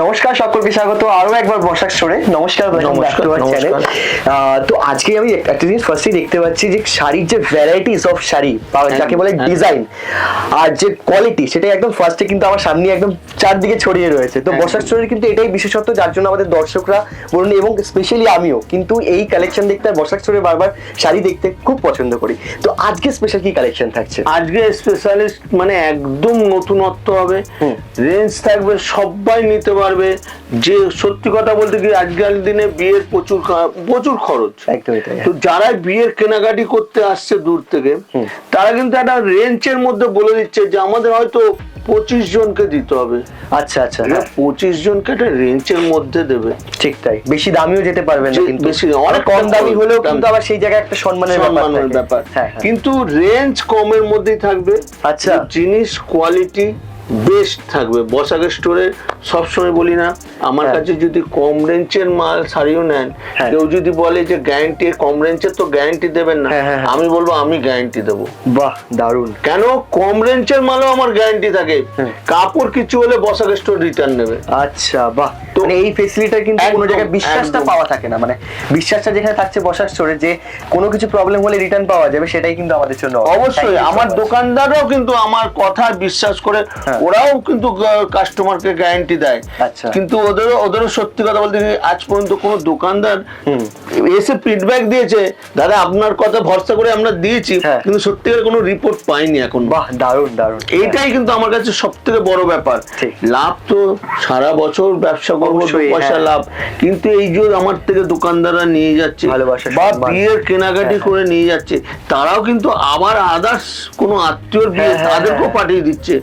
নমস্কার সকলকে স্বাগত আরো একবার বসাক স্টোরে। নমস্কার চ্যানেল। তো আজকে আমি একটা জিনিস ফার্স্টে দেখতে পাচ্ছি যে শাড়ির যে ভ্যারাইটিস অফ শাড়ি যাকে বলে ডিজাইন আর যে কোয়ালিটি সেটা একদম ফার্স্টে কিন্তু আমার সামনে একদম চারদিকে ছড়িয়ে রয়েছে। তো বসাক স্টোরের কিন্তু এটাই বিশেষত্ব, যার জন্য আমাদের দর্শকরা বলুন এবং স্পেশালি আমিও কিন্তু এই কালেকশন দেখতে বসাক স্টোরে বারবার শাড়ি দেখতে খুব পছন্দ করি। তো আজকে স্পেশাল কি কালেকশন থাকছে? আজকে স্পেশালিস্ট মানে একদম নতুনত্ব হবে, রেঞ্জ থাকবে, সবাই নিতে পারবে। যে সত্যি কথা বলতে কি আজকাল দিনে বিয়ের প্রচুর খরচ, তো যারা বিয়ের কেনাকাটি করতে আসছে দূর থেকে তারা কিন্তু একটা রেঞ্জের মধ্যে বলে দিচ্ছে যে আমাদের হয়তো 25 জনকে দিতে হবে। আচ্ছা আচ্ছা, 25 জনকে একটা রেঞ্জের মধ্যে দেবে। ঠিক তাই, বেশি দামিও যেতে পারবে না, কিন্তু বেশি অনেক কম দামি হলেও কিন্তু আবার সেই জায়গায় একটা সম্মানের ব্যাপার। কিন্তু রেঞ্জ কমের মধ্যেই থাকবে। আচ্ছা, জিনিস কোয়ালিটি বেস্ট থাকবে। বসাক স্টোরে সবসময় বলি না, আমার কাছে যদি কম রেঞ্জের মাল শাড়িও নেন, কেউ যদি বলে যে গ্যারান্টি কম রেঞ্জের তো গ্যারান্টি দেবেন না, আমি বলবো আমি গ্যারান্টি দেবো। বাহ দারুন। কেন? কম রেঞ্জের মালও আমার গ্যারান্টি থাকে, কাপড় কিছু হলে বসাক স্টোর রিটার্ন নেবে। আচ্ছা বাহ, মানে এই ফেসিলিটি কিন্তু কোনো জায়গায় বিশ্বাসটা পাওয়া থাকে না, মানে বিশ্বাসটা যেখানে থাকছে বসাক স্টোরে যে কোনো কিছু প্রবলেম হলে রিটার্ন পাওয়া যাবে, সেটাই কিন্তু আমাদের জন্য অবশ্যই। আমার দোকানদাররাও কিন্তু আমার কথা বিশ্বাস করে, ওরাও কিন্তু কাস্টমারকে গ্যারান্টি দেয়। আচ্ছা, কিন্তু ওদেরও সত্যি কথা বলতে আজ পর্যন্ত কোনো দোকানদার এসে ফিডব্যাক দিয়েছে দাদা আপনার কথা ভরসা করে আমরা দিয়েছি, কিন্তু সত্যিকার কোনো রিপোর্ট পাইনি এখন। বাহ দারুন দারুন। এইটাই কিন্তু আমার কাছে সবথেকে বড় ব্যাপার। লাভ তো সারা বছর ব্যবসা করবো, পয়সা লাভ, কিন্তু এই যে আমার থেকে দোকানদাররা নিয়ে যাচ্ছে বা বিয়ের কেনাকাটি করে নিয়ে যাচ্ছে, তারাও কিন্তু আবার আদার্স কোনো আত্মীয়র বিয়ে তাদেরকেও পাঠিয়ে দিচ্ছে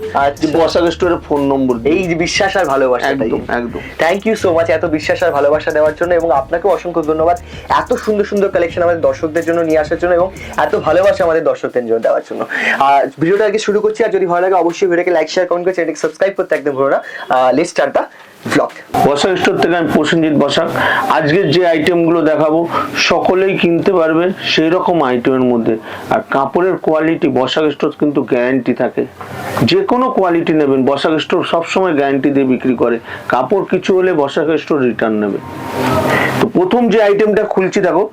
বসাক স্টোরে ফোন নম্বর। এই বিশ্বাস আর ভালোবাসা, একদম একদম। থ্যাংক ইউ সো মাচ এত বিশ্বাস আর ভালোবাসা দেওয়ার জন্য, এবং আপনাকে অসংখ্য ধন্যবাদ এত সুন্দর সুন্দর কালেকশন আমাদের দর্শকদের জন্য নিয়ে আসার জন্য এবং এত ভালোবাসা আমাদের দর্শকদের জন্য দেওয়ার জন্য। আর ভিডিওটা আগে শুরু করছি, আর যদি ভালো লাগে অবশ্যই ভিডিওকে লাইক শেয়ার কমেন্ট করে চ্যানেলকে সাবস্ক্রাইব করতে একদম ভুলো না। Let's start the blog. Basak store থেকে আমি প্রসেনজিৎ বসাক। আজকের যে আইটেমগুলো দেখাবো সকলেই কিনতে পারবে সেই রকম আইটেমের মধ্যে। আর কাপড়ের কোয়ালিটি বসাক স্টোর কিন্তু গ্যারান্টি থাকে, যে কোনো কোয়ালিটি নেবেন বসাক স্টোর সবসময় গ্যারান্টি দিয়ে বিক্রি করে। কাপড় কিছু হলে বসাক স্টোর রিটার্ন নেবে। তো প্রথম যে আইটেমটা খুলছি দেখো,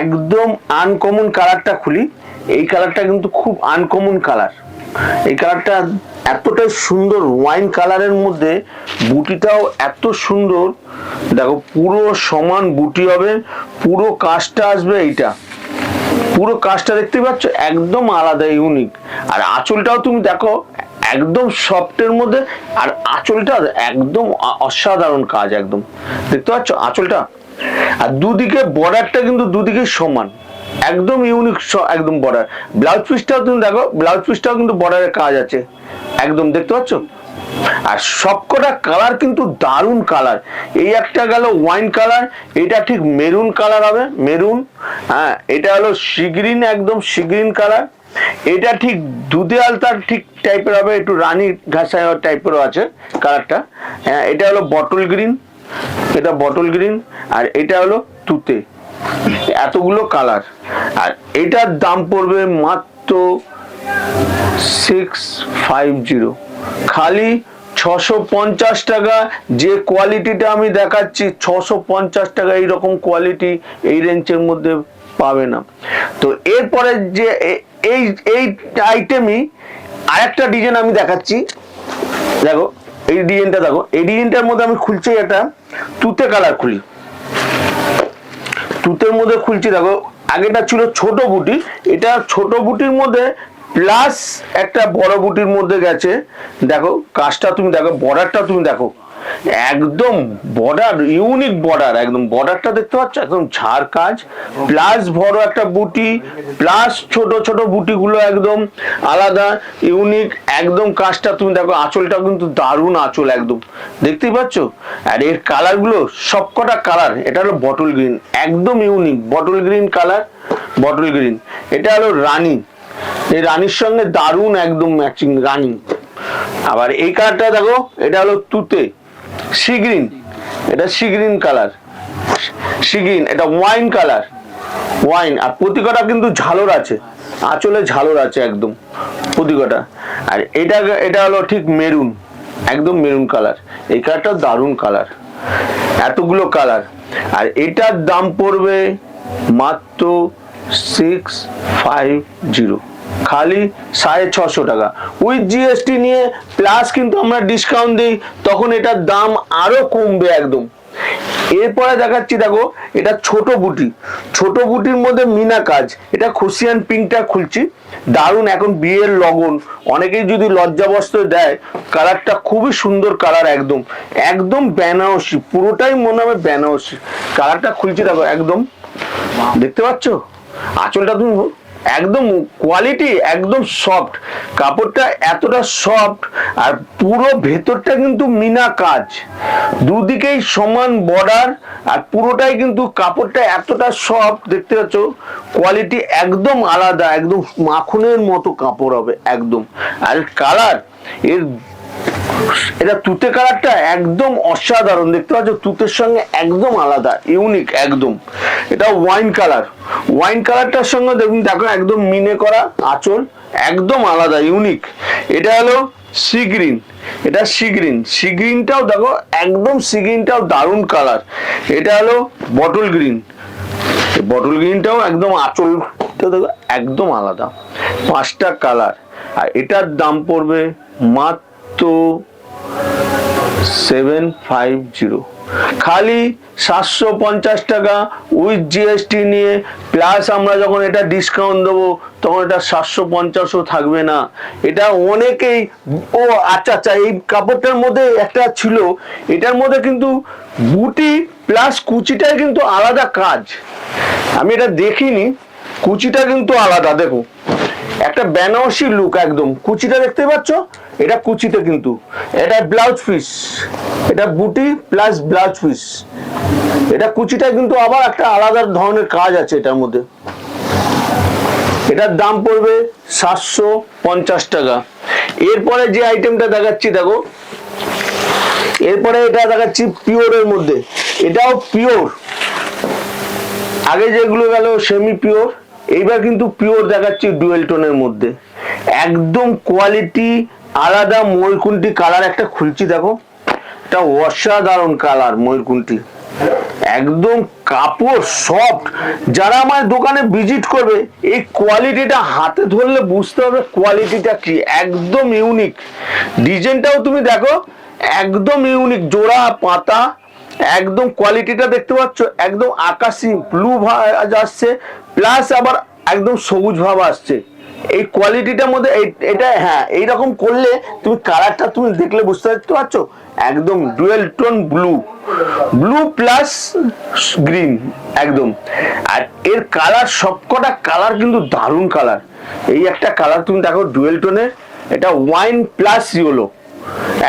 একদম আনকমন কালারটা খুলি। এই কালারটা কিন্তু খুব আনকমন কালার। এই কালারটা এতটাই সুন্দর, ওয়াইন কালারের মধ্যে বুটিটাও এত সুন্দর। দেখো পুরো সমান বুটি হবে, পুরো কাজটা আসবে, এইটা পুরো কাজটা দেখতে পাচ্ছ একদম আলাদা ইউনিক। আর আঁচলটাও তুমি দেখো একদম সফটের মধ্যে, আর আঁচলটা একদম অসাধারণ কাজ, একদম দেখতে পাচ্ছ আঁচলটা। আর দুদিকে বর্ডারটা কিন্তু দুদিকে সমান, একদম ইউনিক একদম বর্ডার। ব্লাউজ পিসটাও তুমি দেখো, ব্লাউজ পিসটাও কিন্তু বর্ডারের কাজ আছে একদম, দেখতে পাচ্ছ। আর সবকটা কালার কিন্তু দারুণ কালার। এই একটা গেল ওয়াইন কালার, এটা ঠিক মেরুন কালার হবে, মেরুন। এটা হলো সিগ্রিন, একদম সিগ্রিন কালার। এটা ঠিক দুধে আলতার ঠিক টাইপের হবে, একটু রানী ঘাসা টাইপেরও আছে কালারটা। এটা হলো বটল গ্রিন, এটা বটল গ্রিন। আর এটা হলো তুতে। এতগুলো কালার। আর এটার দাম পড়বে মাত্র 650, খালি 650 টাকা। যে কোয়ালিটিটা আমি দেখাচ্ছি 650 টাকা, এইরকম কোয়ালিটি এই রেঞ্জের মধ্যে পাবে না। তো এরপরে যে এই আইটেমই আরেকটা ডিজাইন আমি দেখাচ্ছি, দেখো এই ডিজাইনটা দেখো। এই ডিজাইনটার মধ্যে আমি খুলছি একটা তুতে কালার, খুলি তুতের মধ্যে খুলছি। দেখো আগেটা ছিল ছোট বুটি, এটা ছোট বুটির মধ্যে প্লাস একটা বড় বুটির মধ্যে গেছে। দেখো কাজটা তুমি দেখো, বর্ডারটা তুমি দেখো, একদম বর্ডার ইউনিক বর্ডার, একদম বর্ডারটা দেখতে পাচ্ছ একদম ঝাড় কাজ, প্লাস বড় একটা বুটি, প্লাস ছোট ছোট বুটিগুলো একদম আলাদা ইউনিক একদম। কাজটা তুমি দেখো, আঁচলটা কিন্তু দারুণ আঁচল, একদম দেখতেই পাচ্ছ। আর এর কালারগুলো সবকটা কালার, এটা হলো বটল গ্রিন, একদম unique bottle green colour, bottle green. এটা হলো রানী, এই রানীর সঙ্গে দারুণ একদম ম্যাচিং রানী। আবার এই কালারটা দেখো, এটা হলো তুতে, সিগ্রিন, এটা সিগ্রিন কালার, সিগ্রিন। এটা ওয়াইন কালার, ওয়াইন। আর প্রতিকটা কিন্তু ঝালর আছে, আঁচলে ঝালর আছে একদম প্রতিকটা। আর এটা হলো ঠিক মেরুন, একদম মেরুন কালার, এই কালারটা দারুণ কালার, এতগুলো কালার। আর এটার দাম পড়বে মাত্র 650, খালি 650 টাকা উইথ জিএসটি নিয়ে, প্লাস কিন্তু আমরা ডিসকাউন্ট দিই, তখন এটার দাম আরো কমবে একদম। এরপরে দেখাচ্ছি, দেখো এটা ছোট বুটি, ছোট বুটির মধ্যে মিনা কাজ, এটা খুশিয়ান পিঙ্কটা খুলছি, দারুণ। এখন বিয়ের লগন, অনেকেই যদি লজ্জাবস্ত্র দেয়, কালারটা খুবই সুন্দর কালার, একদম একদম বেনারসি, পুরোটাই মনে হবে বেনারসি। কালারটা খুলছি, দেখো একদম, দেখতে পাচ্ছ আঁচলটা তুমি, একদম কোয়ালিটি, একদম সফট, কাপড়টা এতটা সফট, আর পুরো ভেতরটা কিন্তু মিনা কাজ, দুদিকেই সমান বর্ডার, আর পুরোটাই কিন্তু কাপড়টা এতটা সফট, দেখতে পাচ্ছ কোয়ালিটি একদম আলাদা, একদম মাখনের মতো কাপড় হবে একদম। আর কালার এর, এটা তুতে কালারটা একদম অসাধারণ, দেখতে পাচ্ছ তুতের সঙ্গে একদম আলাদা, ইউনিক একদম। এটা ওয়াইন কালার, ওয়াইন কালারটার সঙ্গে দেখুন, দেখো একদম মিনে করা আঁচল, একদম আলাদা ইউনিক। এটা হলো সি গ্রিন, এটা সি গ্রিন, সি গ্রিনটাও দেখো একদম, সি গ্রিনটাও দারুণ কালার। এটা হলো বটল গ্রিন, বটল গ্রিনটাও একদম আঁচলটা দেখো একদম আলাদা, 5টা কালার। আর এটার দাম পড়বে মাত্র 750, খালি 750 টাকা উইথ জিএসটি নিয়ে, প্লাস আমরা যখন এটা ডিসকাউন্ট দেবো তখন এটা 750ও থাকবে না। এটা অনেকেই, ও আচ্ছা আচ্ছা, এই কাপড়টার মধ্যে একটা ছিল, এটার মধ্যে কিন্তু বুটি প্লাস কুচিটাই কিন্তু আলাদা কাজ, আমি এটা দেখিনি, কুচিটা কিন্তু আলাদা, দেখো একটা বেনারসি লুক একদম, কুচিটা দেখতে পাচ্ছ, এটা কুচিতে কিন্তু, এটা ব্লাউজ পিস, এটা বুটি প্লাস ব্লাউজ পিস, এটা কুচিটা কিন্তু আবার একটা আলাদা ধরনের কাজ আছে এটার মধ্যে। এটার দাম পড়বে 750 টাকা। এরপরে যে আইটেমটা দেখাচ্ছি, দেখো এরপরে এটা দেখাচ্ছি পিওরের মধ্যে, এটাও পিওর, আগে যেগুলো গেল সেমি পিওর, এইবার কিন্তু পিওর দেখাচ্ছি ডুয়েল টোনের মধ্যে, একদম কোয়ালিটি আলাদা। ময়ূরকুন্টি কালার একটা খুলছি, দেখো এটা অসাধারণ কালার, ময়ূরকুন্টি একদম কাপড় সফট। যারা আমার দোকানে ভিজিট করবে, এই কোয়ালিটিটা হাতে ধরলে বুঝতে হবে কোয়ালিটিটা কি, একদম ইউনিক। ডিজাইনটাও তুমি দেখো একদম ইউনিক, জোড়া পাতা, একদম কোয়ালিটিটা দেখতে পাচ্ছ, একদম আকাশি ব্লু ভাব আসছে, প্লাস আবার একদম সবুজ ভাব আসছে। এই কোয়ালিটিটার মধ্যে এটা, হ্যাঁ এইরকম করলে তুমি কালারটা তুমি দেখলে বুঝতে পারছো, একদম dual tone blue, blue plus green একদম। আর এর কালার, সবকটা কালার কিন্তু দারুণ কালার। এই একটা কালার তুমি দেখো ডুয়েল টোনের, এটা ওয়াইন প্লাস ইয়েলো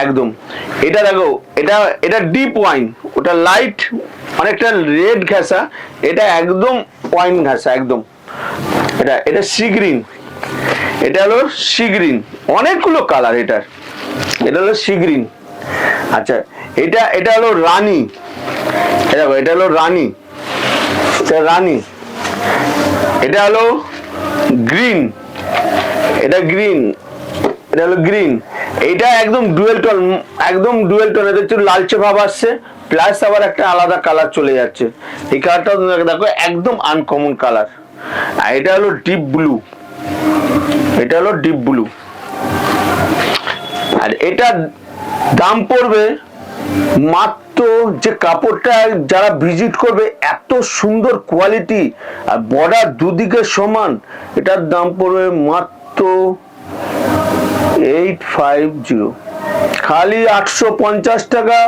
একদম। এটা দেখো, এটা এটা ডিপ ওয়াইন, ওটা লাইট অনেকটা রেড ঘাসা, এটা একদম ওয়াইন ঘাসা একদম। এটা এটা সি গ্রিন, এটা হলো সি গ্রিন, অনেকগুলো কালার এটার, এটা হলো সি গ্রিন। আচ্ছা এটা এটা হলো রানী, দেখো এটা হলো রানী, এটা রানী। এটা হলো গ্রিন, এটা গ্রিন, এটা হলো গ্রিন। এটা একদম ডুয়েল টোন, একদম ডুয়েল টোন, এদের একটু লালচে ভাব আসছে, প্লাস আবার একটা আলাদা কালার চলে যাচ্ছে। এই কালারটাও দেখো একদম আনকমন কালার। আর এটা হলো ডিপ ব্লু, এটা হলো ডিপ ব্লু। আর এটা দাম পড়বে মাত্র, যে কাপড়টা যারা ভিজিট করবে, এত সুন্দর কোয়ালিটি আর বর্ডার দুদিকে সমান, এটার দাম পড়বে মাত্র 850, খালি 850 টাকা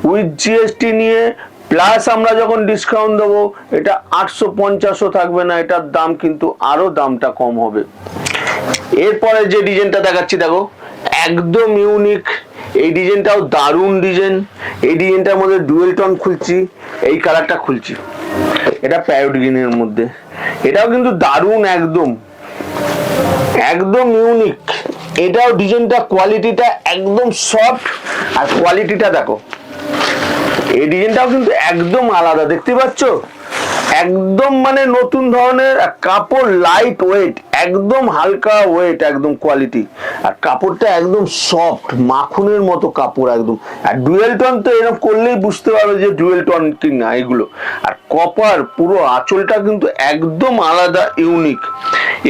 উইথ জিএসটি নিয়ে, প্লাস আমরা যখন ডিসকাউন্ট দেবো এটা 850ও থাকবে না, এটার দাম কিন্তু আরো দামটা কম হবে। এরপরে যে ডিজাইনটা দেখাচ্ছি, দেখো একদম ইউনিক, এই ডিজাইনটাও দারুণ ডিজাইন। এই ডিজাইনটার মধ্যে ডুয়েল টোন খুলছি, এই কালারটা খুলছি, এটা প্যারট গ্রিনের মধ্যে, এটাও কিন্তু দারুণ একদম, একদম ইউনিক। এটাও ডিজাইনটা, কোয়ালিটিটা একদম সফট, আর কোয়ালিটিটা দেখো, এই ডিজাইনটাও কিন্তু একদম আলাদা, দেখতে পাচ্ছ একদম মানে নতুন ধরনের কাপড়, লাইট ওয়েট, একদম হালকা ওয়েট, একদম কোয়ালিটি, আর কাপড়টা একদম সফট মাখনের মতো কাপড় একদম। আর ডুয়েল টোন তো এরকম করলেই বুঝতে পারবে যে ডুয়েল টোন কি না এগুলো। আর কপার পুরো আঁচলটা কিন্তু একদম আলাদা, ইউনিক।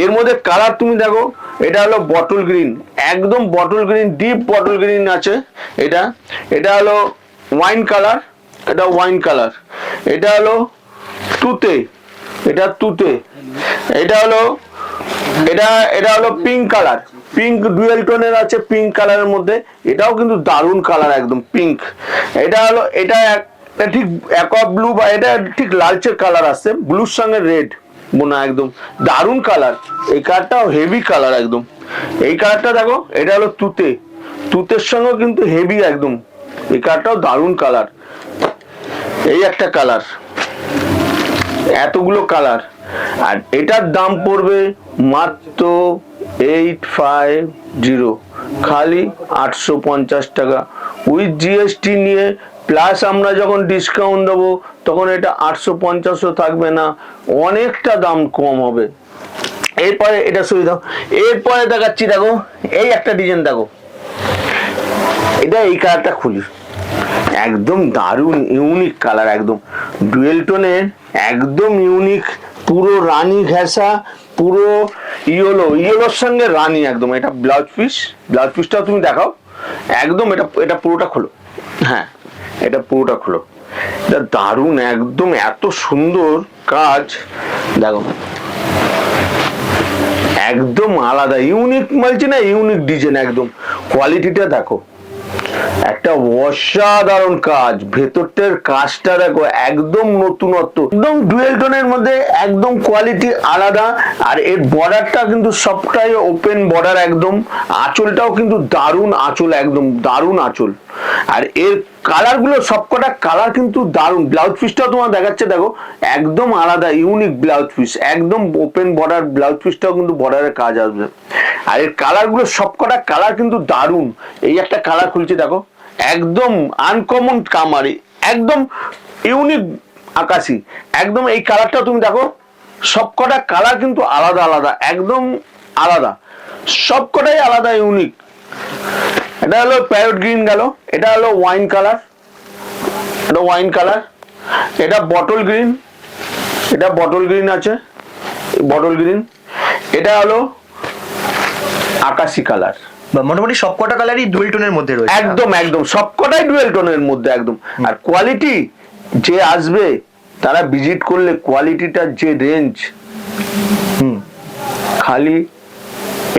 এর মধ্যে কালার তুমি দেখো, এটা হলো বটল গ্রিন, একদম bottle green, deep bottle green আছে এটা। এটা হলো ওয়াইন কালার, এটা ওয়াইন কালার। এটা হলো তুতে, এটা তুতে। এটা হলো এটা হলো পিঙ্ক কালার, পিঙ্ক ডুয়েল টোনের আছে পিঙ্ক কালারের মধ্যে, এটাও কিন্তু দারুণ কালার একদম পিঙ্ক। এটা হলো এটা ঠিক অ্যাকোয়া ব্লু বা এটা ঠিক লালচে কালার আসছে, ব্লুর সঙ্গে রেড বোনা, একদম দারুণ কালার। এই কালারটাও হেভি কালার একদম। এই কালারটা দেখো, এটা হলো তুতে, তুতের সঙ্গে কিন্তু হেভি একদম। এই কালারটাও দারুণ কালার। এই একটা কালার, এতগুলো কালার। আর এটার দাম পড়বে মাত্র 850, খালি 850 টাকা উইথ জিএসটি নিয়ে। প্লাস আমরা যখন ডিসকাউন্ট দেবো তখন এটা 850ও থাকবে না, অনেকটা দাম কম হবে। এরপরে এটা সরিয়ে দাও, এরপরে দেখাচ্ছি দেখো, এই একটা ডিজাইন দেখো, এটা এই কালারটা খুলি, একদম দারুণ ইউনিক কালার, একদম ডুয়েল টোনের, একদম ইউনিক, পুরো রানী ঘেঁষা, পুরো ইয়েলোর সঙ্গে রানী একদম। এটা ব্লাউজ পিস, ব্লাউজ পিসটাও তুমি দেখাও একদম। এটা পুরোটা খোলো, হ্যাঁ এটা পুরোটা খোলো, এটা দারুণ একদম, এত সুন্দর কাজ দেখো, একদম আলাদা ইউনিক বলছি না, ইউনিক ডিজাইন একদম। কোয়ালিটিটা দেখো, একটা অসাধারণ কাজ, ভেতরটার কাজটা দেখো একদম নতুনত্ব, একদম ডুয়েল টোনের মধ্যে, একদম কোয়ালিটি আলাদা। আর এর বর্ডারটা কিন্তু সবটাই ওপেন বর্ডার একদম। আঁচলটাও কিন্তু দারুণ আঁচল, একদম দারুণ আঁচল। আর এর কালার গুলো সবকটা কালার কিন্তু দারুণ। ব্লাউজ পিসটাও তোমার দেখাচ্ছে দেখো, একদম আলাদা ইউনিক ব্লাউজ পিস, একদম ওপেন বর্ডার ব্লাউজ পিসটাও কিন্তু বর্ডারের কাজ আসবে। আর এর কালার গুলো সবকটা কালার কিন্তু দারুণ। এই একটা কালার খুলছে দেখো, একদম আনকমন কামারি, একদম ইউনিক আকাশি, একদম এই কালারটা তুমি দেখো, সবকটা কালার কিন্তু আলাদা আলাদা, একদম আলাদা, সবকটাই আলাদা ইউনিক। এটা হলো প্যারট গ্রিন গেল, এটা হলো ওয়াইন কালার, এটা ওয়াইন কালার। এটা বটল গ্রিন, এটা বটল গ্রিন আছে, বটল গ্রিন। এটা হলো আকাশি কালার। মোটামুটি সবকটা কালারই ডুয়েল টোনের মধ্যে রয়েছে, একদম একদম সবকটাই ডুয়েল টোনের মধ্যে একদম। আর কোয়ালিটি যে আসবে তারা ভিজিট করলে কোয়ালিটিটার যে রেঞ্জ, খালি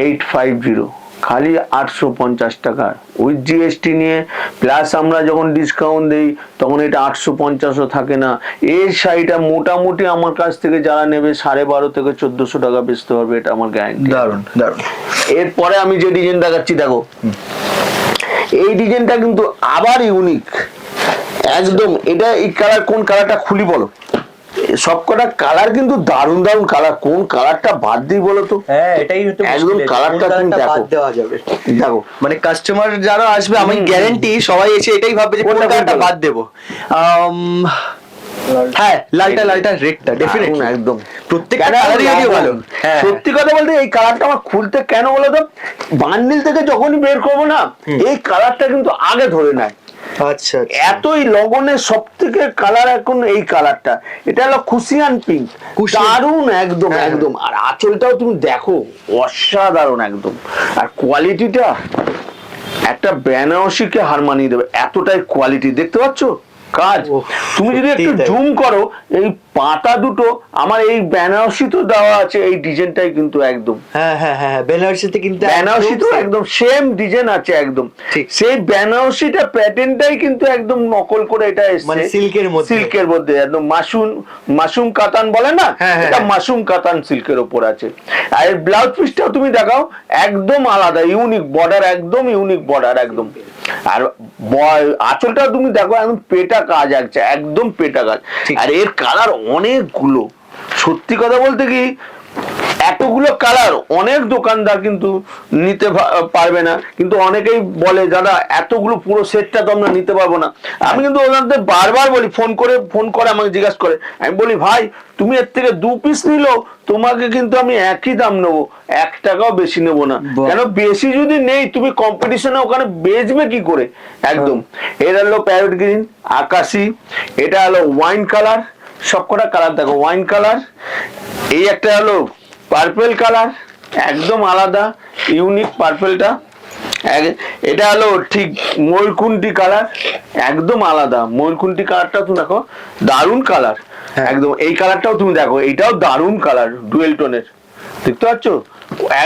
850, খালি 850 টাকা উইথ জিএসটি নিয়ে। প্লাস আমরা যখন ডিসকাউন্ট দেই তখন এটা 850ও থাকে না। এই শাড়িটা মোটামুটি আমার কাছ থেকে যারা নেবে 1250 থেকে 1400 টাকা বেচতে পারবে, এটা আমার গ্যারান্টি। দারুণ দারুণ। এরপরে আমি যে ডিজাইন দেখাচ্ছি দেখো, এই ডিজাইনটা কিন্তু আবার ইউনিক একদম। এটা এই কালার, কোন কালারটা খুলি বলো? সবকটা কালার কিন্তু দারুণ দারুণ কালার, কোন কালারটা বাদ দিই বলো তো? হ্যাঁ এটাই হচ্ছে একদম কালারটা তুমি দেখো, বাদ দেওয়া যাবে দেখো মানে কাস্টমার যারা আসবে আমি গ্যারান্টি সবাই এসে এটাই ভাববে যে কোন কালারটা বাদ দেবো। হ্যাঁ লালটা লালটা রেডটা ডেফিনেটলি একদম প্রত্যেকটা কালারই যদি ভালো। সত্যি কথা বলতে এই কালারটা আমার খুলতে কেন বলো তো, বান্ডিল থেকে যখনই বের করবো না এই কালারটা কিন্তু আগে ধরে নেয়। আচ্ছা এতই লগনের সব থেকে কালার এখন এই কালারটা। এটা হলো খুশিয়ান পিঙ্ক, দারুণ একদম একদম। আর আঁচলটাও তুমি দেখো অসাধারণ একদম। আর কোয়ালিটিটা একটা বেনারসিকে হার মানিয়ে দেবে, এতটাই কোয়ালিটি। দেখতে পাচ্ছ কাজ, তুমি যদি একটু জুম করো, এই পাতা দুটো আমার এই বেনারসি তো দেওয়া আছে, এই ডিজাইনটাই কিন্তু একদম হ্যাঁ হ্যাঁ হ্যাঁ বেনারসিতে কিন্তু বেনারসি তো একদম সেম ডিজাইন আছে একদম। সেই বেনারসিটা প্যাটার্নটাই কিন্তু একদম নকল করে এটা এসেছে, মানে সিল্কের মধ্যে, সিল্কের মধ্যে একদম মাশরুম কাতান বলে না, এটা মাশরুম কাতান সিল্কের উপর আছে। আর এই ব্লাউজ পিসটাও তুমি দেখাও, একদম আলাদা ইউনিক বর্ডার, একদম ইউনিক বর্ডার একদম। আর আঁচলটা তুমি দেখো একদম পেটা কাজ আছে, একদম পেটা কাজ। আর এর কালার অনেকগুলো, সত্যি কথা বলতে কি এতগুলো কালার অনেক দোকানদার কিন্তু নিতে পারবে না, কিন্তু অনেকেই বলে দাদা এতগুলো পুরো সেটটা তো আমরা নিতে পারবো না। আমি কিন্তু ওনাদের বারবার বলি, ফোন করে আমাকে জিজ্ঞাসা করে, আমি বলি ভাই তুমি এর থেকে 2 পিস নিলো তোমাকে কিন্তু আমি একই দাম নেবো, 1 টাকাও বেশি নেবো না। কেন বেশি যদি নেই তুমি কম্পিটিশনে ওখানে বেচবে কি করে। একদম এটা হলো প্যারট গ্রিন, আকাশি, এটা হলো ওয়াইন কালার, সবকটা কালার দেখো ওয়াইন কালার, এই একটা হলো পার্পল কালার, একদম আলাদা ইউনিক পার্পলটা, এটা হলো ঠিক ময়ূরকুণ্ঠী কালার, একদম আলাদা ময়ূরকুণ্ঠী কালারটা তুমি দেখো দারুণ কালার। একদম এই কালারটাও তুমি দেখো, এইটাও দারুণ কালার, ডুয়েল টোনের, দেখতে পাচ্ছ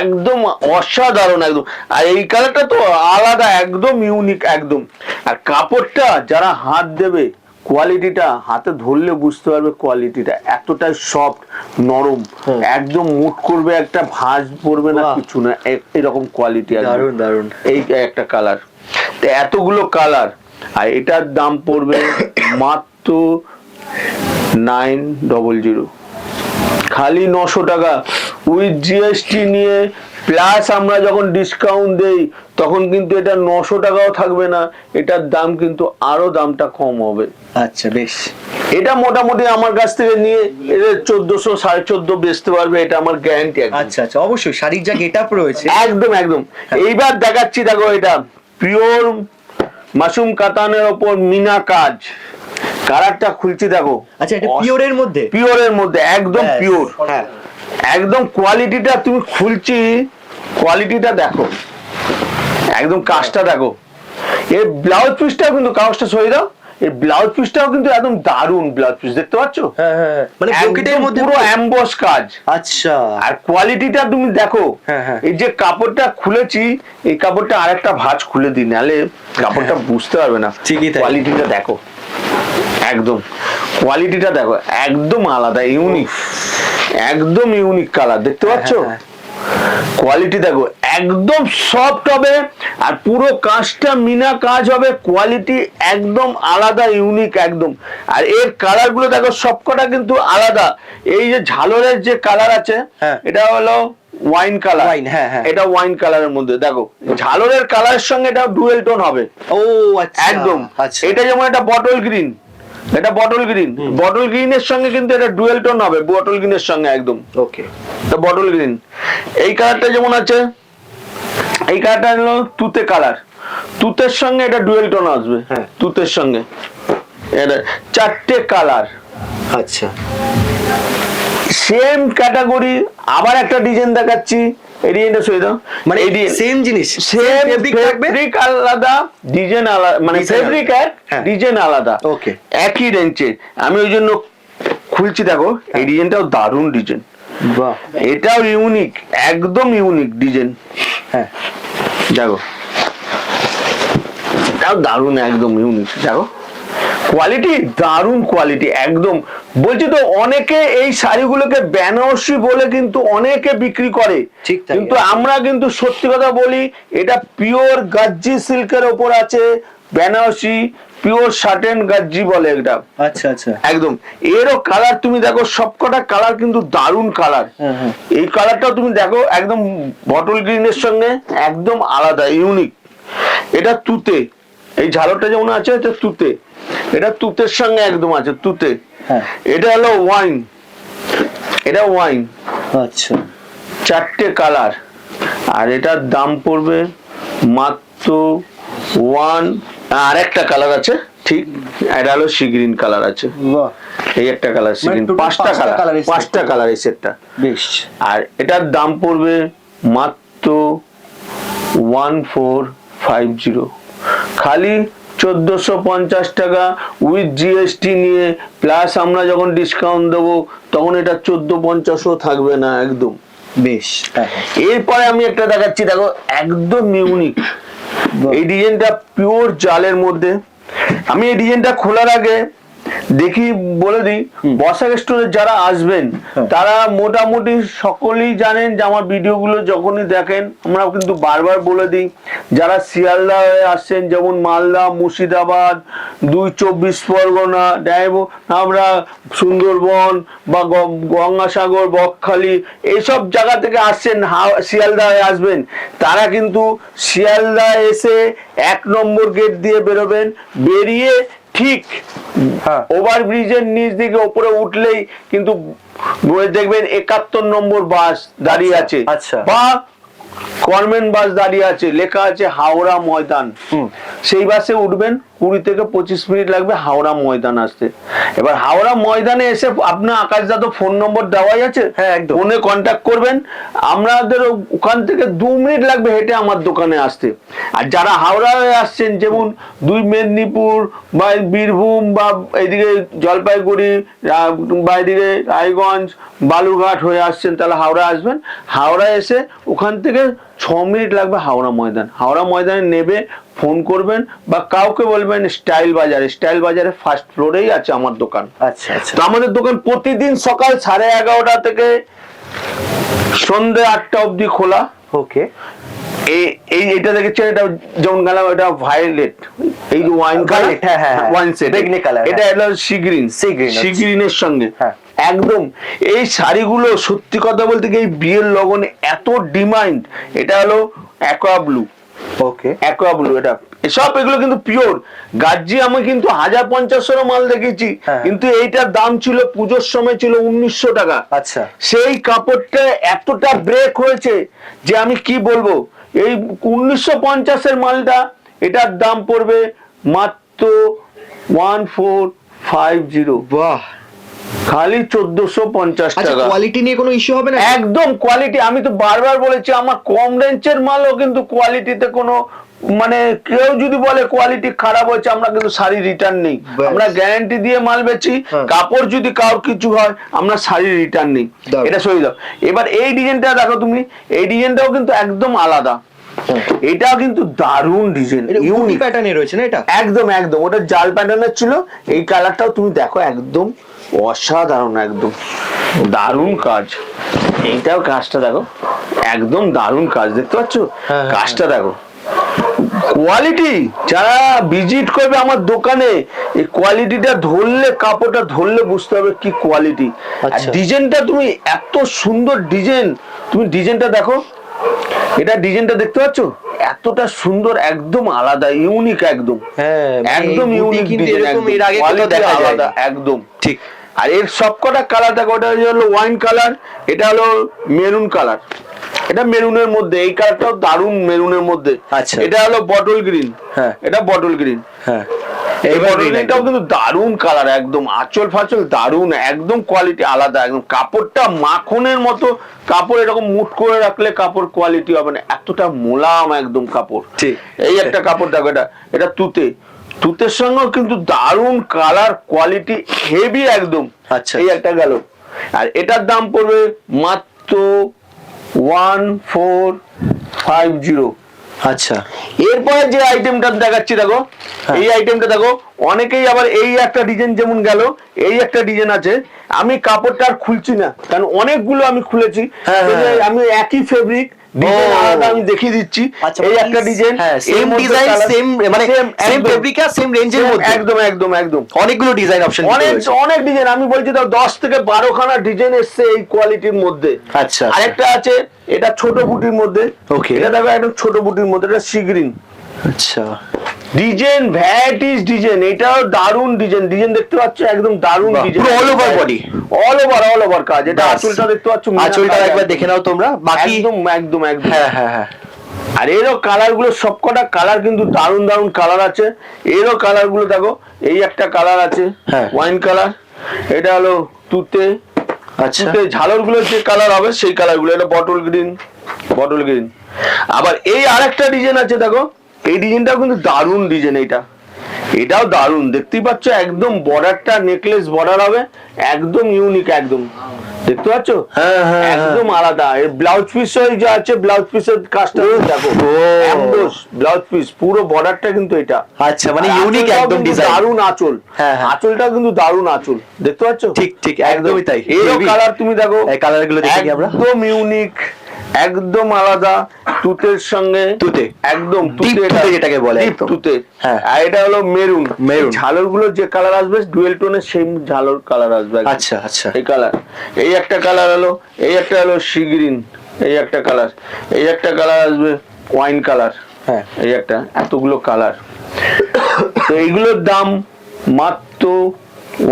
একদম অসাধারণ একদম। আর এই কালারটা তো আলাদা একদম ইউনিক একদম। আর কাপড়টা যারা হাত দেবে কোয়ালিটিটা হাতে ধরলে বুঝতে পারবে, কোয়ালিটিটা এতটাই সফট নরম, একদম মুট করবে, একটা ভাঁজ পড়বে না কিছু না, এরকম কোয়ালিটি। দারুণ দারুণ এই একটা কালার, এতগুলো কালার, আর এটার দাম পড়বে মাত্র 900, খালি 900 টাকা উইথ জিএসটি নিয়ে, প্লাস আমরা যখন ডিসকাউন্ট দেই তখন কিন্তু এটা 900 টাকাও থাকবে না, এটার দাম কিন্তু আরো দামটা কম হবে। আচ্ছা বেশ, এটা মোটামুটি আমার কাছ থেকে নিয়ে 1400 1450 বেচতে পারবে, এটা আমার গ্যারান্টি। আচ্ছা আচ্ছা, অবশ্যই শাড়ির যা গেটআপ রয়েছে একদম একদম। এইবার দেখাচ্ছি দেখো, এটা পিওর মাশরুম কাতানের ওপর মিনা কাজ, কালারটা খুলছি দেখো। আচ্ছা এটা পিওরের মধ্যে? পিওরের মধ্যে একদম পিওর, হ্যাঁ একদম কোয়ালিটিটা তুমি খুলছি, কোয়ালিটিটা দেখো, একদম কাজটা দেখো। এই ব্লাউজ পিসটাও কিন্তু, কাগজটা সরিয়ে দাও, এই ব্লাউজ পিসটাও কিন্তু একদম দারুণ ব্লাউজ পিস, দেখতে পাচ্ছ? হ্যাঁ হ্যাঁ, মানে ব্রোকেটের মধ্যে পুরো এমবস কাজ। আচ্ছা, আর কোয়ালিটিটা তুমি দেখো, এই যে কাপড়টা খুলেছি, এই কাপড়টা আরেকটা ভাঁজ খুলে দিই, নাহলে কাপড়টা বুঝতে পারবে না। ঠিকই তাই। কোয়ালিটিটা দেখো, একদম কোয়ালিটিটা দেখো, একদম আলাদা ইউনিক, একদম ইউনিক কালার, দেখতে পাচ্ছ? কোয়ালিটি দেখো, একদম সফট হবে, আর পুরো কাজটা মিনা কাজ হবে, কোয়ালিটি একদম আলাদা ইউনিক একদম। আর এর কালার গুলো দেখো সবকটা কিন্তু আলাদা। এই যে ঝালরের যে কালার আছে, এটা হলো ওয়াইন কালার, এটা ওয়াইন কালারের মধ্যে দেখো, ঝালরের কালারের সঙ্গে এটা ডুয়েল টোন হবে। ও আচ্ছা, একদম। আচ্ছা, এটা যেমন একটা বটল গ্রিন, এটা বটল গ্রিন, বটল গ্রিনের সঙ্গে কিন্তু এটা ডুয়েল টোন হবে, বটল গ্রিনের সঙ্গে একদম। ওকে, এটা বটল গ্রিন। এই কালারটা যেমন আছে, এই কালারটা হলো তুতে কালার, তুতের সঙ্গে এটা ডুয়েল টোন আসবে, তুতের সঙ্গে এটা 4টে কালার। আচ্ছা, সেম ক্যাটাগরি আবার একটা ডিজাইন দেখাচ্ছি, এই ডিজাইনটা সই দাও, মানে সেম জিনিস, সেম ফেব্রিক আলাদা, ডিজাইন আলাদা, মানে ফেব্রিক এক, ডিজাইন আলাদা, ওকে, একই রেঞ্জে। আমি ওই জন্য খুলছি দেখো, এই ডিজাইনটাও দারুণ ডিজাইন, বাহ, এটাও ইউনিক, একদম ইউনিক ডিজাইন। হ্যাঁ দেখো, এটাও দারুণ, একদম ইউনিক, দেখো কোয়ালিটি, দারুণ কোয়ালিটি একদম। বলছি তো, অনেকে এই শাড়িগুলোকে বেনারসি বলে কিন্তু অনেকে বিক্রি করে, কিন্তু আমরা কিন্তু সত্যি কথা বলি, এটা পিওর গাজ্জি সিল্কের ওপর আছে, বেনারসি পিওর শার্টেন গাজ্জি বলে এটা। আচ্ছা আচ্ছা, একদম। এরও কালার তুমি দেখো, সবকটা কালার কিন্তু দারুণ কালার। এই কালারটাও তুমি দেখো, একদম বটল গ্রিনের সঙ্গে একদম আলাদা ইউনিক। এটা তুতে, এই ঝালরটা যেমন আছে এটা তুতে, এটা তুতের সঙ্গে একদম আছে, তুতে। এটা হলো ওয়াইন, এটা ওয়াইন। আচ্ছা, 4টে কালার, আর এটার দাম পড়বে মাত্র আর একটা কালার আছে, ঠিক, এটা হলো সি গ্রিন কালার আছে, এই একটা কালার সি গ্রিন, 5টা কালার এই সেটটা। বেশ। আর এটার দাম পড়বে মাত্র 1450, খালি 1450 টাকা উইথ জিএসটি নিয়ে, প্লাস আমরা যখন ডিসকাউন্ট দেবো তখন এটা 1450ও থাকবে না, একদম। বেশ। এরপরে আমি একটা দেখাচ্ছি, দেখো একদম ইউনিক, এই ডিজাইনটা পিওর জালের মধ্যে। আমি এই ডিজাইনটা খোলার আগে দেখি বলে দিই, বসাক স্টোরে যারা আসবেন তারা মোটামুটি সকলেই জানেন যে আমার ভিডিওগুলো যখনই দেখেন আমরা কিন্তু বারবার বলে দিই, যারা শিয়ালদা হয়ে আসছেন যেমন মালদা, মুর্শিদাবাদ, 2 পরগনা, আমরা সুন্দরবন বা গঙ্গাসাগর, বকখালি এইসব জায়গা থেকে আসছেন, শিয়ালদা হয়ে আসবেন, তারা কিন্তু শিয়ালদা এসে 1 নম্বর গেট দিয়ে বেরোবেন, বেরিয়ে ঠিক ওভারব্রিজের নিচ দিকে উপরে উঠলেই কিন্তু দেখবেন 71 নম্বর বাস দাঁড়িয়ে আছে, বা গভর্নমেন্ট বাস দাঁড়িয়ে আছে, লেখা আছে হাওড়া ময়দান। সেই বাসে উঠবেন, 20 থেকে 25 মিনিট লাগবে হাওড়া ময়দান আসতে। এবার হাওড়া ময়দানে এসে আপনার আকাশ দাদা ফোন নম্বর দেওয়াই আছে, ফোনে কন্ট্যাক্ট করবেন, আমাদের ওখান থেকে 2 মিনিট লাগবে হেঁটে আমার দোকানে আসতে। আর যারা হাওড়ায় আসছেন যেমন 2 মেদিনীপুর বা বীরভূম বা এইদিকে জলপাইগুড়ি বা এদিকে রায়গঞ্জ, বালুরঘাট হয়ে আসছেন, তাহলে হাওড়া আসবেন। হাওড়া এসে ওখান থেকে 6 মিনিট লাগবে হাওড়া ময়দান। হাওড়া ময়দানে নেবে, ফোন করবেন বা কাউকে বলবেন স্টাইল বাজারে ফার্স্ট ফ্লোরেই আছে আমার দোকান। আচ্ছা আচ্ছা। তো আমাদের দোকান প্রতিদিন সকাল 11:30 থেকে সন্ধ্যে 8টা অবধি খোলা। ওকে। এইটা দেখেছেন, এটা যেমন গেলাম, এটা ভায়োলেট, এই যে ওয়াইন কালার, ওয়াইন সেট, এটা হলো সি গ্রিনের সঙ্গে একদম। এই শাড়িগুলো সত্যি কথা বলতে কি এই বিয়ের লগনে এত ডিমান্ড। এটা হলো অ্যাকোয়া ব্লু। ওকে, অ্যাকোয়া ব্লু, এটা এসব এগুলো কিন্তু পিওর গার্জি। আমি কিন্তু 1500 মাল দেখেছি, কিন্তু এইটার দাম ছিল পুজোর সময় ছিল 1900 টাকা। আচ্ছা। সেই কাপড়টা এতটা ব্রেক হয়েছে যে আমি কি বলবো। এই 1950-এর মালটা, এটার দাম পড়বে মাত্র 1450। বাহ, খালি 1450 টাকা। কোয়ালিটি নিয়ে কোনো ইস্যু হবে না? একদম কোয়ালিটি, আমি তো বারবার বলেছি আমার কম রেঞ্জের মালও কিন্তু কোয়ালিটিতে কোনো মানে কেউ যদি বলে কোয়ালিটি খারাপ হয়েছে, আমরা কিন্তু শাড়ি রিটার্ন নেই, আমরা গ্যারান্টি দিয়ে মাল বেচি। কাপড় যদি কারোর কিছু হয় আমরা শাড়ি রিটার্ন নেই, এটা সই দাও। এবার এই ডিজাইনটা দেখো তুমি, এই ডিজাইনটাও কিন্তু একদম আলাদা। এটা কিন্তু দারুণ ডিজাইন, ইউনিক প্যাটার্নে রয়েছে না এটা? একদম একদম, ওটা জাল প্যাটার্নের ছিল। এই কালারটাও তুমি দেখো, একদম অসাধারণ, একদম দারুণ কাজ। এইটাও কাজটা দেখো, একদম দারুণ কাজ, দেখতে পাচ্ছ কাজটা দেখো। কোয়ালিটি যারা ভিজিট করবে আমার দোকানে, এই কোয়ালিটিটা ধরলে, কাপড়টা ধরলে বুঝতে হবে কি কোয়ালিটি। আর ডিজাইনটা তুমি এত সুন্দর ডিজাইন, তুমি ডিজাইনটা দেখো, এটা ডিজাইনটা দেখতে পাচ্ছ এতটা সুন্দর, একদম আলাদা, ইউনিক, একদম একদম ইউনিক ডিজাইন, এর আগে কোথাও দেখা যায় না, একদম ঠিক। আর এর সবকটা কালার দেখো, ওটা হলো ওয়াইন কালার, এটা হলো মেরুন কালার, এটা মেরুনের মধ্যে, এই কালারটাও দারুন মেরুনের মধ্যে। আচ্ছা, এটা হলো বটল গ্রিন, এটা বটল গ্রিন, এই বটল গ্রিনটাও কিন্তু দারুন কালার, একদম আঁচল ফাচল দারুন, একদম কোয়ালিটি আলাদা, একদম কাপড়টা মাখনের মতো কাপড়, এরকম মুট করে রাখলে কাপড় কোয়ালিটি হবে না, এতটা মোলাম একদম কাপড়। এই একটা কাপড় দেখো, এটা তুতের সঙ্গেও কিন্তু দারুন কালার, কোয়ালিটি হেভি একদম। আচ্ছা, এই একটা গেল। আর এটার দাম পড়বে মাত্র 1450। আচ্ছা, এরপরে যে আইটেমটা দেখাচ্ছি দেখো, এই আইটেমটা দেখো, অনেকেই আবার এই একটা ডিজাইন যেমন গেল, এই একটা ডিজাইন আছে, আমি কাপড়টা আর খুলছি না কারণ অনেকগুলো আমি খুলেছি, আমি একই ফেব্রিক ডিজাইন আলাদা আমি দেখিয়ে দিচ্ছি। এই একটা ডিজাইন, সেম ডিজাইন, সেম মানে সেম ফেব্রিক আর সেম রেঞ্জের মধ্যে, একদম একদম একদম অনেকগুলো ডিজাইন অপশন, অনেক ডিজাইন, আমি বলছি তো 10 থেকে 12 খানা ডিজাইন এসছে এই কোয়ালিটির মধ্যে। আচ্ছা, আরেকটা আছে, এটা ছোট বুটির মধ্যে। ওকে, এটা দেখো একদম ছোট বুটির মধ্যে, এটা সি গ্রিন। আচ্ছা, ডিজাইন ভ্যারাইটিস ডিজাইন, এটাও দারুন ডিজাইন, ডিজাইন দেখতে পাচ্ছ একদম দারুন design, all over body, all over কাজ। এটা আঁচলটা দেখতে পাচ্ছ, আঁচলটা একবার দেখে নাও তোমরা, বাকি একদম একদম একদম। হ্যাঁ। আর এরও কালার গুলো, সবকটা কালার কিন্তু দারুন দারুন কালার আছে। এরও কালার গুলো দেখো, এই একটা কালার আছে ওয়াইন কালার, এটা হলো তুতে। আচ্ছা, ঝালর গুলো যে কালার হবে সেই কালার গুলো, এটা বটল গ্রিন। আবার এই আরেকটা ডিজাইন আছে দেখো, এই ডিজাইনটাও কিন্তু দারুন ডিজাইন, এটাও দারুন, দেখতেই পাচ্ছ একদম বর্ডারটা নেকলেস বর্ডার হবে, একদম ইউনিক, একদম দেখতে পাচ্ছ? হ্যাঁ, হ্যাঁ, একদম আলাদা। এর ব্লাউজ পিস যা আছে, ব্লাউজ পিসের কাজটা দেখো, একদম ব্লাউজ পিস পুরো বর্ডারটা কিন্তু এটা। আচ্ছা, মানে ইউনিক একদম ডিজাইন। দারুন আঁচল, আঁচলটা কিন্তু দারুন আঁচল, দেখতে পাচ্ছ? ঠিক ঠিক, একদমই তাই। এর কালার তুমি দেখো, এই কালার গুলো দেখি আমরা, একদম ইউনিক, একদম আলাদা। তুতের সঙ্গে তুতে, একদম তুতে যেটাকে বলে, তুতে। হ্যাঁ, আর এটা হলো মেরুন। মেরুন ঝালর গুলো যে কালার আসবে ডুয়েল টোনের, সেম ঝালর কালার আসবে। আচ্ছা আচ্ছা, এই কালার, এই একটা কালার হলো, এই একটা হলো সি গ্রিন, এই একটা কালার, এই একটা কালার আসবে ওয়াইন কালার, হ্যাঁ, এই একটা, এতগুলো কালার। তো এইগুলোর দাম মাত্র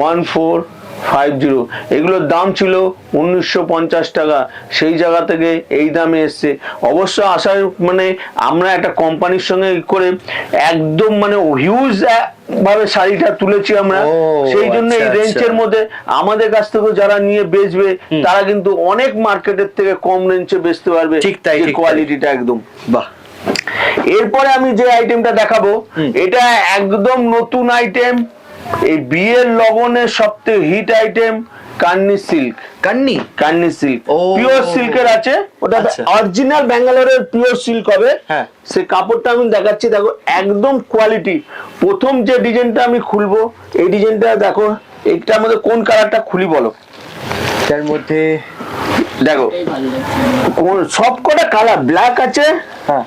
1450। এগুলোর দাম ছিল 1950 টাকা। সেই জায়গা থেকে এই দামে এসছে। অবশ্য আসার মানে আমরা একটা কোম্পানির সঙ্গে করে একদম মানে হিউজ ভাবে শাড়িটা তুলেছি আমরা, সেই জন্য এই রেঞ্জের মধ্যে আমাদের কাছ থেকে যারা নিয়ে বেচবে তারা কিন্তু অনেক মার্কেটের থেকে কম রেঞ্জে বেচতে পারবে। ঠিক তাই, কোয়ালিটিটা একদম বাহ। এরপরে আমি যে আইটেমটা দেখাবো, এটা একদম নতুন আইটেম, এই বিয়ের লগনের সবথেকে হিট আইটেম, কান্নি সিল্ক। কান্নি সিল্ক পিওর সিল্কের আছে, ওটা অরিজিনাল ব্যাঙ্গালোরের পিওর সিল্ক হবে। হ্যাঁ, সেই কাপড়টা আমি দেখাচ্ছি, দেখো একদম কোয়ালিটি। প্রথম যে ডিজাইনটা আমি খুলবো, এই ডিজাইনটা দেখো, এইটার মধ্যে কোন কালারটা খুলি বলো? এর মধ্যে দেখো কোন সব কটা কালার, ব্ল্যাক আছে, হ্যাঁ,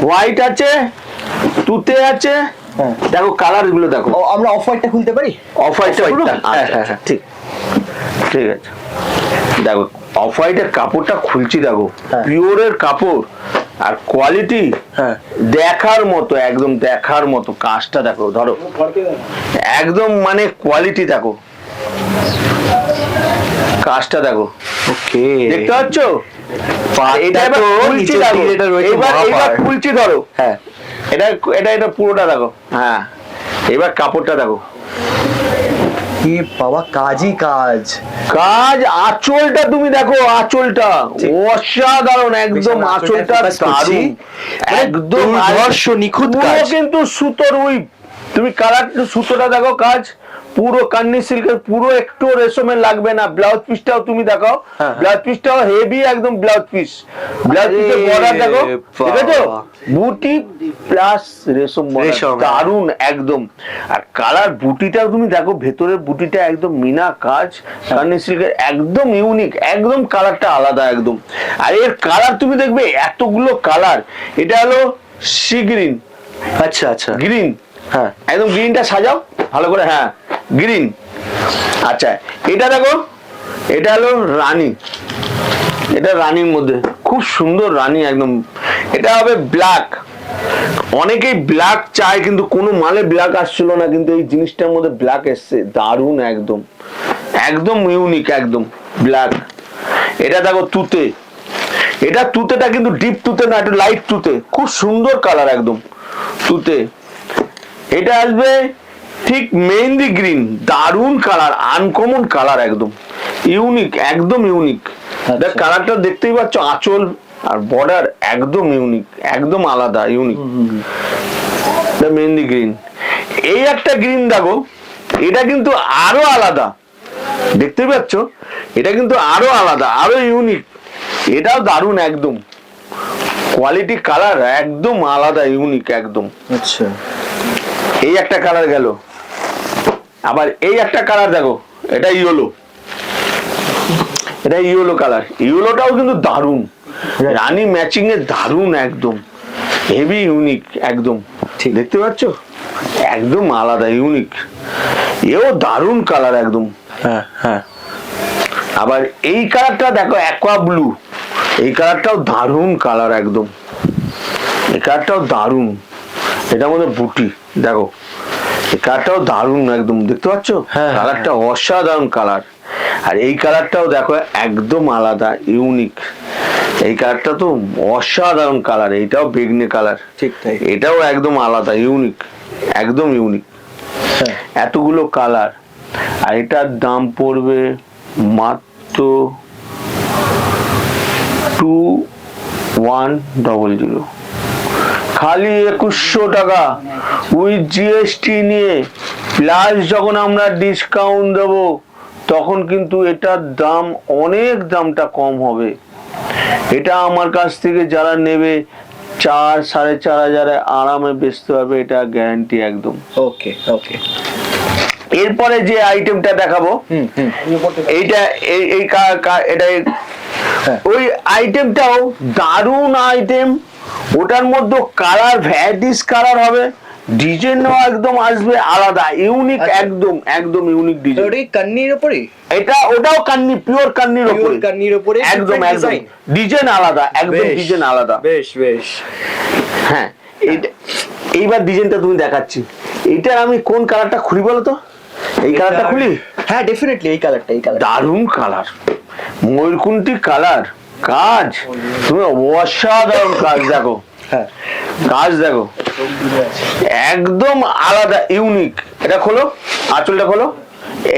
হোয়াইট আছে, তুতে আছে। দেখো কালার গুলো দেখো। আমরা অফ হোয়াইটটা খুলতে পারি? অফ হোয়াইটটা, হ্যাঁ, ঠিক ঠিক আছে। দেখো অফ হোয়াইটের কাপড়টা খুলছি, দেখো পিওরের কাপড় আর কোয়ালিটি দেখার মতো, একদম দেখার মতো। কাজটা দেখো, ধরো একদম মানে কোয়ালিটি দেখো, কাজটা দেখো। ওকে, দেখতে পাচ্ছ? এটা তো খুলছি, দেখো এবার খুলছি, ধরো। হ্যাঁ, এটা এটা এটা পুরোটা দেখো। হ্যাঁ, এবার কাপড়টা দেখো, কি বাবা, কাজই কাজ। কাজ। আঁচলটা তুমি দেখো, আঁচলটা অসাধারণ একদম, আঁচলটা দারুণ, একদম নিখুঁত কাজ, কিন্তু সুতোর ওই তুমি কালার সুতোটা দেখো, কাজ পুরো কান্নি সিল্কের, পুরো একটু রেশমের লাগবে না। ব্লাউজ পিসটাও তুমি দেখাও, ব্লাউজ পিসটাও হেভি একদম। ব্লাউজ পিস, ব্লাউজ পিসের বর্ডার দেখো, ঠিক আছে, বুটি প্লাস রেশম, দারুন একদম। আর কালার বুটিটাও তুমি দেখো, ভেতরের বুটিটা একদম মিনা কাজ, কান্নি সিল্কের, একদম ইউনিক, একদম কালারটা আলাদা একদম। আর এর কালার তুমি দেখবে এতগুলো কালার। এটা হলো সি গ্রিন। আচ্ছা আচ্ছা, গ্রিন, হ্যাঁ একদম গ্রিনটা সাজাও ভালো করে। হ্যাঁ, গ্রিন। আচ্ছা, এটা দেখো, এটা হলো রানী, এটা রানীর মধ্যে খুব সুন্দর রানী একদম। এটা হবে ব্ল্যাক। অনেকেই ব্ল্যাক চায়, কিন্তু কোনো মালে ব্ল্যাক আসছিল না, কিন্তু এই জিনিসটার মধ্যে ব্ল্যাক এসছে, দারুণ একদম, একদম ইউনিক একদম ব্ল্যাক। এটা দেখো তুতে, এটা তুতেটা কিন্তু ডিপ তুতে না, একটু লাইট তুতে, খুব সুন্দর কালার একদম তুতে। এটা আসবে ঠিক মেহেন্দি গ্রিন, দারুন কালার, আনকমন কালার, একদম ইউনিক, একদম ইউনিক। দেখ কালারটা দেখতেই পাচ্ছ, আঁচল আর বর্ডার একদম ইউনিক, একদম আলাদা, ইউনিক। মেহেন্দি গ্রিন। এই একটা গ্রিন দেখো, এটা কিন্তু আরো আলাদা, দেখতে পাচ্ছ, এটা কিন্তু আরো আলাদা, আরো ইউনিক। এটাও দারুন একদম, কোয়ালিটি কালার একদম আলাদা, ইউনিক একদম। আচ্ছা, এই একটা কালার গেল। আবার এই একটা কালার দেখো, এটা ইয়েলো, এটা ইয়েলো কালার। ইয়েলোটাও কিন্তু দারুন, রানী ম্যাচিং এর, দারুন একদম, হেভি ইউনিক একদম, ঠিক দেখতে পাচ্ছ, একদম আলাদা ইউনিক। এও দারুন কালার একদম। হ্যাঁ হ্যাঁ। আবার এই কালারটা দেখো, অ্যাকোয়া ব্লু, এই কালারটাও দারুন কালার একদম, এই কালারটাও দারুন। এটার মধ্যে বুটি দেখো, এই কালারটাও দারুন একদম, দেখতে পাচ্ছ, কালারটা অসাধারণ কালার। আর এই কালারটাও দেখো, একদম আলাদা, ইউনিক। এই কালারটা তো অসাধারণ কালার, এইটাও বেগনি কালার, ঠিক তাই, এটাও একদম আলাদা, ইউনিক, একদম ইউনিক। এতগুলো কালার। আর এটার দাম পড়বে মাত্র 2100, খালি 2100 টাকা, উইথ জিএসটি নিয়ে, প্লাস যখন আমরা ডিসকাউন্ট দেবো তখন কিন্তু এটার দাম অনেক দামটা কম হবে। এটা আমার কাছ থেকে যারা নেবে 4-4.5 হাজারে আরামে বেচতে পারবে, এটা গ্যারান্টি একদম। ওকে ওকে। এরপরে যে আইটেমটা দেখাবো এইটা এটা ওই আইটেমটাও দারুণ আইটেম। ওটার মধ্যে কালার ভ্যারাইটিস কালার হবে, ডিজাইনও একদম আসবে আলাদা, ইউনিক, একদম একদম ইউনিক ডিজাইন। ওটা কান্নির উপরে, ওটাও কান্নি, পিওর কান্নির উপরে, একদম একদম ডিজাইন আলাদা, একদম ডিজাইন আলাদা। বেশ বেশ। হ্যাঁ, এইবার ডিজাইনটা তুমি দেখাচ্ছি। এইটা আমি কোন কালারটা খুলি বলো তো? এই কালারটা খুলি? হ্যাঁ ডেফিনেটলি এই কালারটা, এই কালার দারুণ কালার, ময়ূরকুন্ঠি কালার। কাজ তুমি অসাধারণ কাজ দেখো, হ্যাঁ কাজ দেখো একদম আলাদা, ইউনিক। এটা খোলো, আঁচলটা খোলো,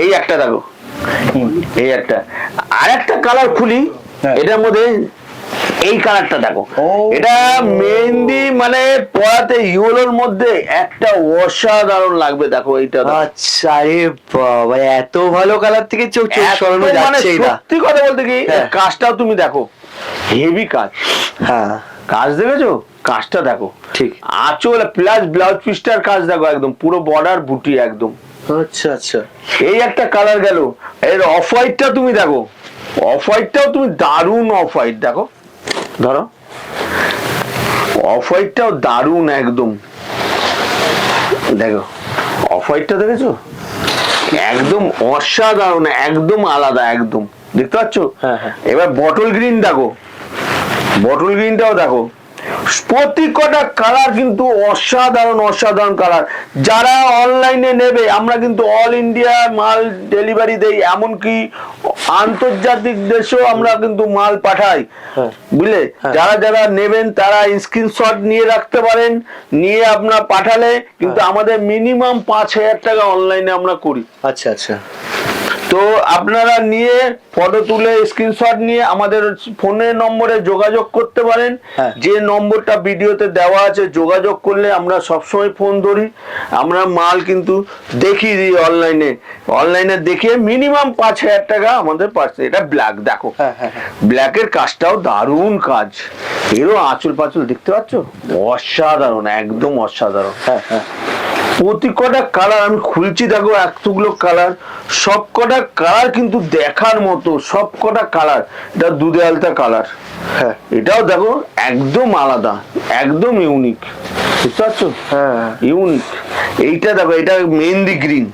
এই একটা দেখো, এই একটা। আর একটা কালার খুলি, এটার মধ্যে এই কালারটা দেখো, এটা মেহেন্দি মানে পরাতে ইয়েলোর মধ্যে একটা অসাধারণ লাগবে। দেখো এইটা, আচ্ছা রে বাবা, এত ভালো কালার থেকে চোখ সরানো যাচ্ছে না। সত্যি কথা বলতে কি, কাজটাও তুমি দেখো, হেভি কাজ। হ্যাঁ কাজ দেখেছো, কাজটা দেখো, ঠিক। আঁচল প্লাস ব্লাউজ পিসটার কাজ দেখো, একদম পুরো বর্ডার বুটি একদম। আচ্ছা আচ্ছা। এই একটা কালার গেল। এর অফ হোয়াইটটা তুমি দেখো, অফ হোয়াইটটাও তুমি দারুণ অফ হোয়াইট দেখো, ধরো অফ হোয়াইটটাও দারুণ একদম। দেখো অফ হোয়াইটটা দেখেছো, একদম অসাধারণ, একদম আলাদা, একদম দেখতে পাচ্ছ। এবার বটল গ্রিন দেখো, বটল গ্রিনটাও দেখো, প্রতি কটা কালার কিন্তু অসাধারণ অসাধারণ কালার। যারা অনলাইনে নেবে, আমরা কিন্তু অল ইন্ডিয়া মাল ডেলিভারি দেই, এমনকি আন্তর্জাতিক দেশেও আমরা কিন্তু মাল পাঠাই, বুঝলে। যারা যারা নেবেন তারা স্ক্রিনশট নিয়ে রাখতে পারেন, নিয়ে আপনার পাঠালে কিন্তু আমাদের মিনিমাম 5,000 টাকা অনলাইনে আমরা করি। আচ্ছা আচ্ছা। তো আপনারা নিয়ে ফটো তুলে স্ক্রিনশট নিয়ে আমাদের ফোনের নম্বরে যোগাযোগ করতে পারেন। যে নম্বরটা ভিডিওতে দেওয়া আছে, যোগাযোগ করলে আমরা সবসময় ফোন ধরি। আমরা মাল কিন্তু দেখিয়ে দিই অনলাইনে, অনলাইনে দেখিয়ে মিনিমাম 5,000 টাকা আমাদের পাচ্ছে। এটা ব্ল্যাক দেখো, ব্ল্যাকের কাজটাও দারুণ কাজ। এরও আঁচল পাঁচল দেখতে পাচ্ছ, অসাধারণ, একদম অসাধারণ। প্রতি কটা কালার আমি খুলছি দেখো, এতগুলো কালার, সব কটা কালার কিন্তু দেখার মতো, সব কটা কালার। এটা দুধে আলতা কালার, হ্যাঁ এটাও দেখো একদম আলাদা, একদম ইউনিক, বুঝতে পারছো? হ্যাঁ ইউনিক। এইটা দেখো, এটা মেহেন্দি গ্রিন,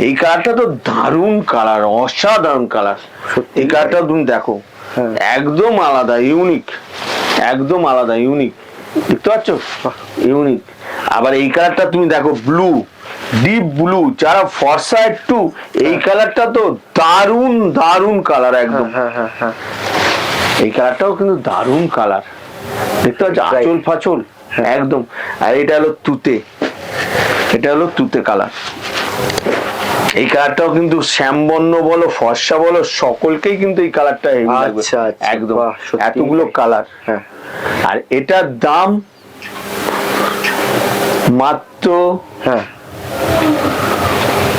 এই কালারটা তো দারুণ কালার, অসাধারণ কালার। এই কালারটা তুমি দেখো, একদম আলাদা, ইউনিক, একদম আলাদা, ইউনিক, দেখতে পাচ্ছ, ইউনিক। আবার এই কালারটা তুমি দেখো, ব্লু, ডিপ ব্লু, যারা ফর্সা একটু, এই কালারটা তো দারুণ দারুণ কালার একদম। এই কালারটাও কিন্তু দারুণ কালার, দেখতে পাচ্ছ, আঁচল ফাচল একদম। আর এটা হলো তুতে, এটা হলো তুতে কালার। এই কালারটাও কিন্তু শ্যামবর্ণ বলো, ফর্সা বলো, সকলকেই কিন্তু এই কালারটা একদম, এতগুলো কালার। আর এটার দাম মাত্র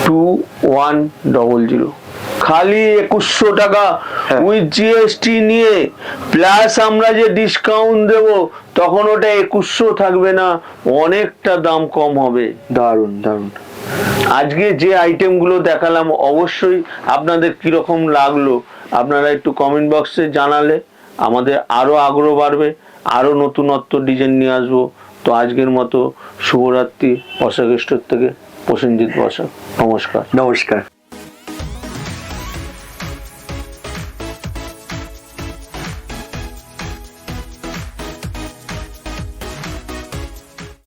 2100, খালি 2100 টাকা উইথ জিএসটি নিয়ে, প্লাস আমরা যে ডিসকাউন্ট দেব, তখন ওটা 2100 থাকবে না, অনেকটা দাম কম হবে। দারুণ দারুণ। আজকে যে আইটেমগুলো দেখালাম, অবশ্যই আপনাদের কিরকম লাগলো আপনারা একটু কমেন্ট বক্সে জানালে আমাদের আরো আগ্রহ বাড়বে, আরো নতুনত্ব ডিজাইন নিয়ে আসবো। তো আজকের মতো শুভরাত্রি, বসাক স্টোর থেকে প্রসেনজিৎ বসাক, নমস্কার। নমস্কার।